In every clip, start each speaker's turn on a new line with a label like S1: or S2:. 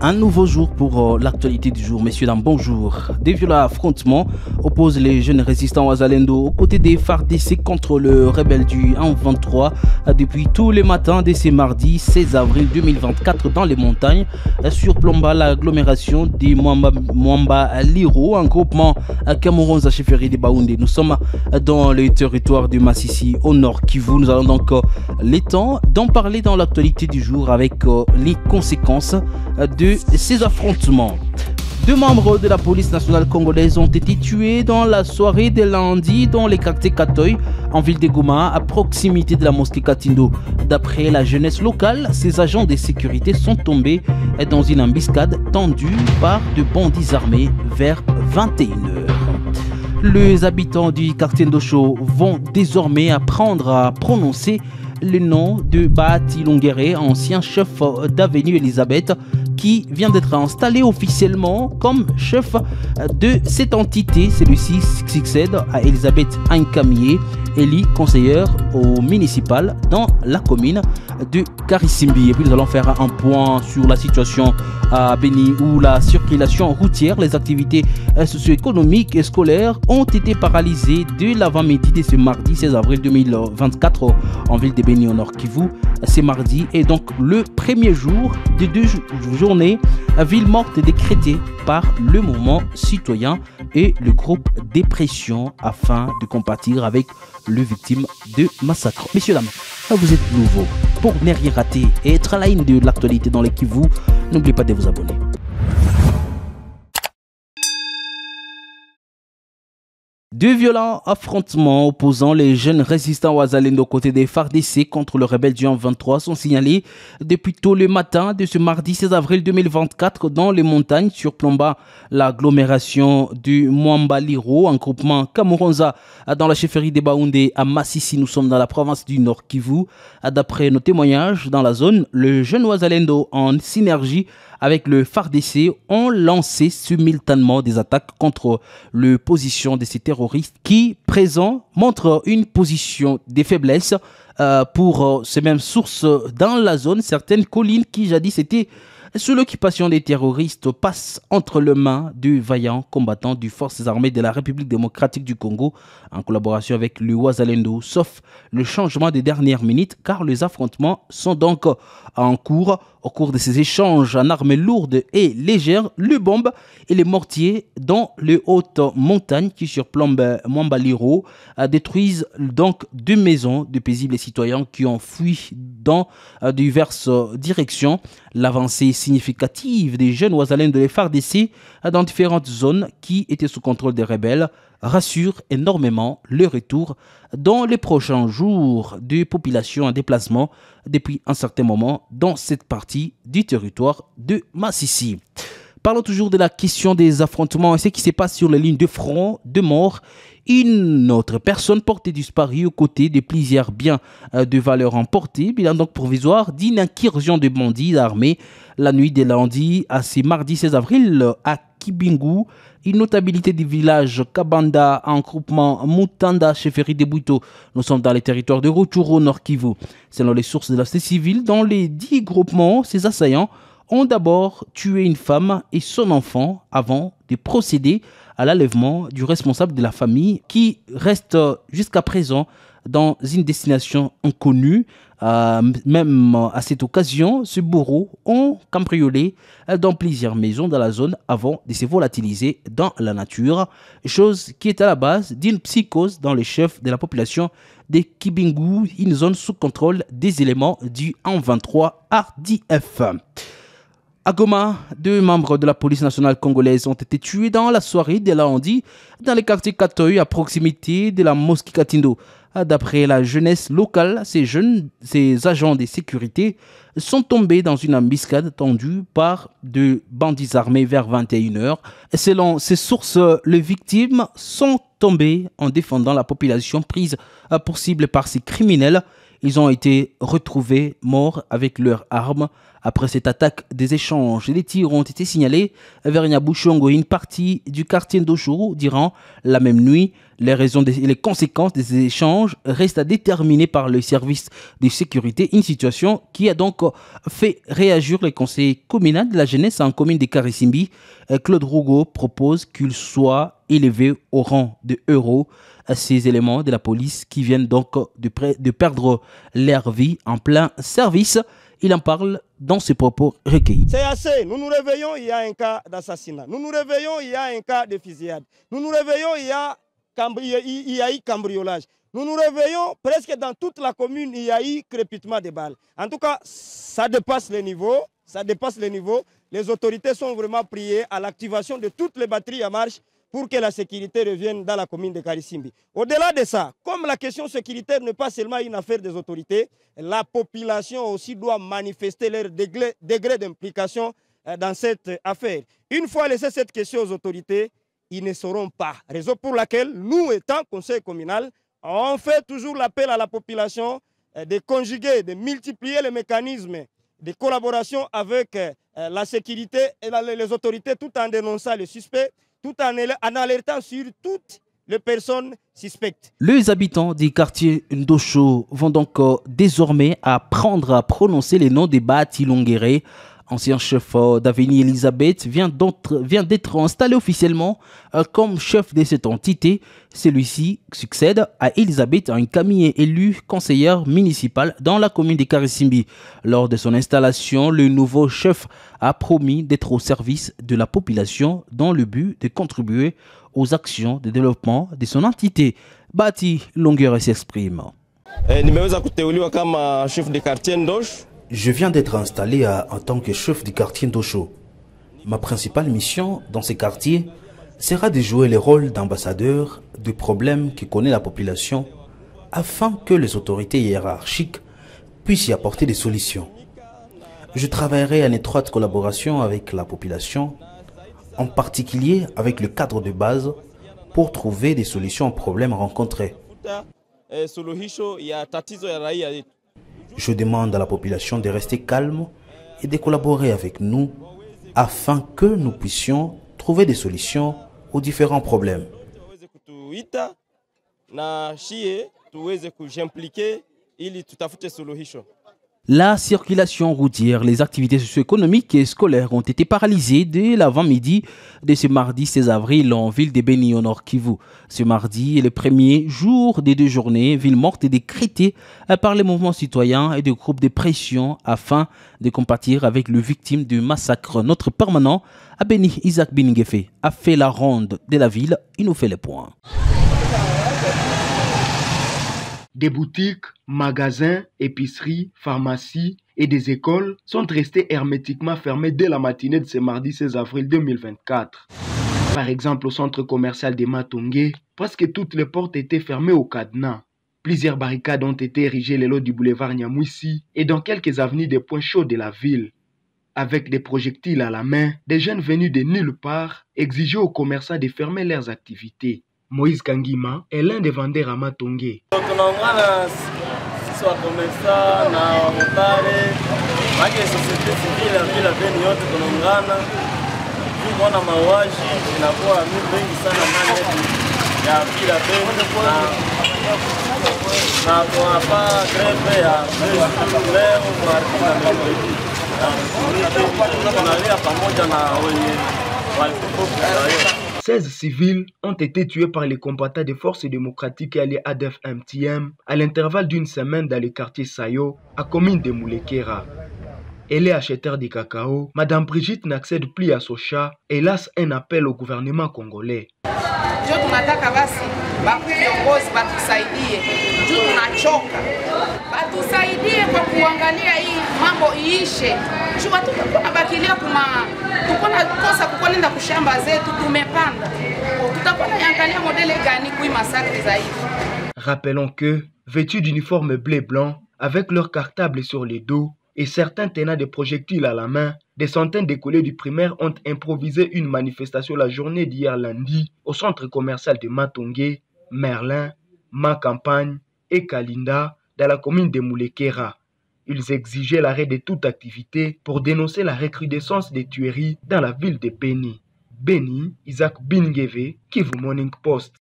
S1: Un nouveau jour pour l'actualité du jour. Messieurs, dames, bonjour. Des violents affrontements opposent les jeunes résistants Wazalendo aux côtés des FARDC contre le rebelle du 1-23 depuis tous les matins de ce mardi 16 avril 2024 dans les montagnes surplombant l'agglomération des Mwamba Liro, un groupement Cameroun Zacheferi de Baoundé. Nous sommes dans le territoire de Massissi au nord Kivu. Nous allons donc les temps d'en parler dans l'actualité du jour avec les conséquences de ces affrontements. Deux membres de la police nationale congolaise ont été tués dans la soirée de lundi dans les quartiers Katoy, en ville de Goma, à proximité de la mosquée Katindo. D'après la jeunesse locale, ces agents de sécurité sont tombés dans une embuscade tendue par de bandits armés vers 21h. Les habitants du quartier Ndosho vont désormais apprendre à prononcer le nom de Bahati Longere, ancien chef d'avenue Elisabeth, qui vient d'être installé officiellement comme chef de cette entité. Celui-ci succède à Elisabeth Ankamié, élue conseillère au municipal dans la commune de Karissimbi. Et puis nous allons faire un point sur la situation à Beni où la circulation routière, les activités socio-économiques et scolaires ont été paralysées dès l'avant-midi de ce mardi 16 avril 2024 en ville de Beni au nord Kivu. Ce mardi est donc le premier jour de deux journées ville morte décrétée par le mouvement citoyen et le groupe Dépression afin de compatir avec les victimes de massacres. Messieurs, dames, vous êtes nouveaux. Pour ne rien rater et être à la ligne de l'actualité dans les Kivu, n'oubliez pas de vous abonner. Deux violents affrontements opposant les jeunes résistants Wazalendo aux côtés des FARDC contre le rebelle du 23 sont signalés depuis tôt le matin de ce mardi 16 avril 2024 dans les montagnes surplombant l'agglomération du Mwamba Liro, un groupement Camerounza dans la chefferie de Baoundé à Massissi. Nous sommes dans la province du Nord Kivu. D'après nos témoignages dans la zone, le jeune Wazalendo en synergie avec le FARDC ont lancé simultanément des attaques contre les positions de ces terroristes qui, présents, montrent une position de faiblesse pour ces mêmes sources dans la zone. Certaines collines qui jadis étaient sous l'occupation des terroristes passent entre les mains de vaillants combattants des forces armées de la République démocratique du Congo en collaboration avec le Wazalendo, sauf le changement des dernières minutes car les affrontements sont donc en cours. Au cours de ces échanges en armes lourdes et légères, les bombes et les mortiers dans les hautes montagnes qui surplombent Mwamba Liro détruisent donc deux maisons de paisibles citoyens qui ont fui dans diverses directions. L'avancée significative des jeunes Wazalendo de FARDC dans différentes zones qui étaient sous contrôle des rebelles rassure énormément le retour dans les prochains jours de populations en déplacement depuis un certain moment dans cette partie du territoire de Massissi. Parlons toujours de la question des affrontements et ce qui se passe sur les lignes de front, de mort. Une autre personne portée disparue aux côtés de plusieurs biens de valeur emportés, bilan donc provisoire d'une incursion de bandits armés la nuit de lundi à ce mardi 16 avril à Kibingu. Une notabilité du village Kabanda en groupement Mutanda chefferie de Bouito. Nous sommes dans les territoires de Rutshuru, Nord Kivu. Selon les sources de la société civile, dans les 10 groupements, ces assaillants ont d'abord tué une femme et son enfant avant de procéder à l'enlèvement du responsable de la famille qui reste jusqu'à présent dans une destination inconnue. Même à cette occasion, ces bourreaux ont cambriolé dans plusieurs maisons dans la zone avant de se volatiliser dans la nature, chose qui est à la base d'une psychose dans les chefs de la population de Kibingu, une zone sous contrôle des éléments du 123 RDF. À Goma, deux membres de la police nationale congolaise ont été tués dans la soirée de lundi dans le quartier Katoy à proximité de la mosquée Katindo. D'après la jeunesse locale, ces agents de sécurité sont tombés dans une embuscade tendue par de bandits armés vers 21h. Selon ces sources, les victimes sont tombées en défendant la population prise pour cible par ces criminels. Ils ont été retrouvés morts avec leurs armes Après cette attaque, des échanges et des tirs ont été signalés vers Nyabushongo et une partie du quartier Ndoshuru durant la même nuit. Les raisons et les conséquences des échanges restent à déterminer par le service de sécurité. Une situation qui a donc fait réagir les conseils communaux de la jeunesse en commune de Karisimbi. Claude Rougo propose qu'il soit élevé au rang de héros à ces éléments de la police qui viennent donc de perdre leur vie en plein service. Il en parle dans ses propos recueillis.
S2: C'est assez. Nous nous réveillons, il y a un cas d'assassinat. Nous nous réveillons, il y a un cas de fusillade. Nous nous réveillons, il y a eu cambriolage. Nous nous réveillons, presque dans toute la commune, il y a eu crépitement de balles. En tout cas, ça dépasse les niveaux. Ça dépasse les niveaux. Les autorités sont vraiment priées à l'activation de toutes les batteries à marche pour que la sécurité revienne dans la commune de Karisimbi. Au-delà de ça, comme la question sécuritaire n'est pas seulement une affaire des autorités, la population aussi doit manifester leur degré d'implication dans cette affaire. Une fois laissé cette question aux autorités, ils ne sauront pas. Raison pour laquelle nous, étant conseil communal, on fait toujours l'appel à la population de conjuguer, de multiplier les mécanismes de collaboration avec la sécurité et les autorités tout en dénonçant les suspects, tout en alertant sur toutes les personnes suspectes.
S1: Les habitants du quartier Ndosho vont donc désormais apprendre à prononcer les noms des Bahati Longere. Ancien chef d'Avenue Elisabeth vient d'être installé officiellement comme chef de cette entité. Celui-ci succède à Elisabeth, une Camille élue conseillère municipale dans la commune de Karisimbi. Lors de son installation, le nouveau chef a promis d'être au service de la population dans le but de contribuer aux actions de développement de son entité. Bahati Longere s'exprime.
S2: Chef de quartier Ndosho.
S1: Je viens d'être installé en tant que chef du quartier Ndosho. Ma principale mission dans ces quartiers sera de jouer le rôle d'ambassadeur du problème que connaît la population afin que les autorités hiérarchiques puissent y apporter des solutions. Je travaillerai en étroite collaboration avec la population, en particulier avec le cadre de base, pour trouver des solutions aux problèmes rencontrés. Je demande à la population de rester calme et de collaborer avec nous afin que nous puissions trouver des solutions aux différents problèmes. La circulation routière, les activités socio-économiques et scolaires ont été paralysées dès l'avant-midi de ce mardi 16 avril en ville de Beni au Nord Kivu. Ce mardi est le premier jour des 2 journées, ville morte et décrétée par les mouvements citoyens et des groupes de pression afin de compatir avec les victimes du massacre. Notre permanent à Beni, Isaac Biningefe, a fait la ronde de la ville. Il nous fait les points.
S3: Des boutiques, magasins, épiceries, pharmacies et des écoles sont restés hermétiquement fermés dès la matinée de ce mardi 16 avril 2024. Par exemple, au centre commercial de Matongé, presque toutes les portes étaient fermées au cadenas. Plusieurs barricades ont été érigées le long du boulevard Nyamwisi et dans quelques avenues des points chauds de la ville. Avec des projectiles à la main, des jeunes venus de nulle part exigeaient aux commerçants de fermer leurs activités. Moïse Kangima est l'un des vendeurs à Matongé. « 16 civils ont été tués par les combattants des forces démocratiques alliées ADF-MTM à l'intervalle d'une semaine dans le quartier Sayo, à commune de Moulekera. Elle est acheteur de cacao. Madame Brigitte n'accède plus à son chat et lance un appel au gouvernement congolais.
S4: Batusaidie kwa kuangalia hii mambo iishe. Chua tunabakilia tukona kosa kukwenda kushamba zetu tumepanda. Tutakuwa naangalia modele gani kui massacre zaidi.
S3: Rappelons que, vêtus d'uniformes bleu-blanc, avec leur cartable sur les dos et certains tenant des projectiles à la main, des centaines d'écoliers du primaire ont improvisé une manifestation la journée d'hier lundi au centre commercial de Matongé, Merlin, Ma Campagne et Kalinda, dans la commune de Moulekera. Ils exigeaient l'arrêt de toute activité pour dénoncer la recrudescence des tueries dans la ville de Beni. Beni, Isaac Bingeve, Kivu Morning Post.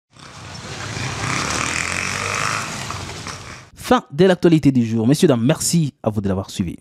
S1: Fin de l'actualité du jour. Messieurs, dames, merci à vous de l'avoir suivi.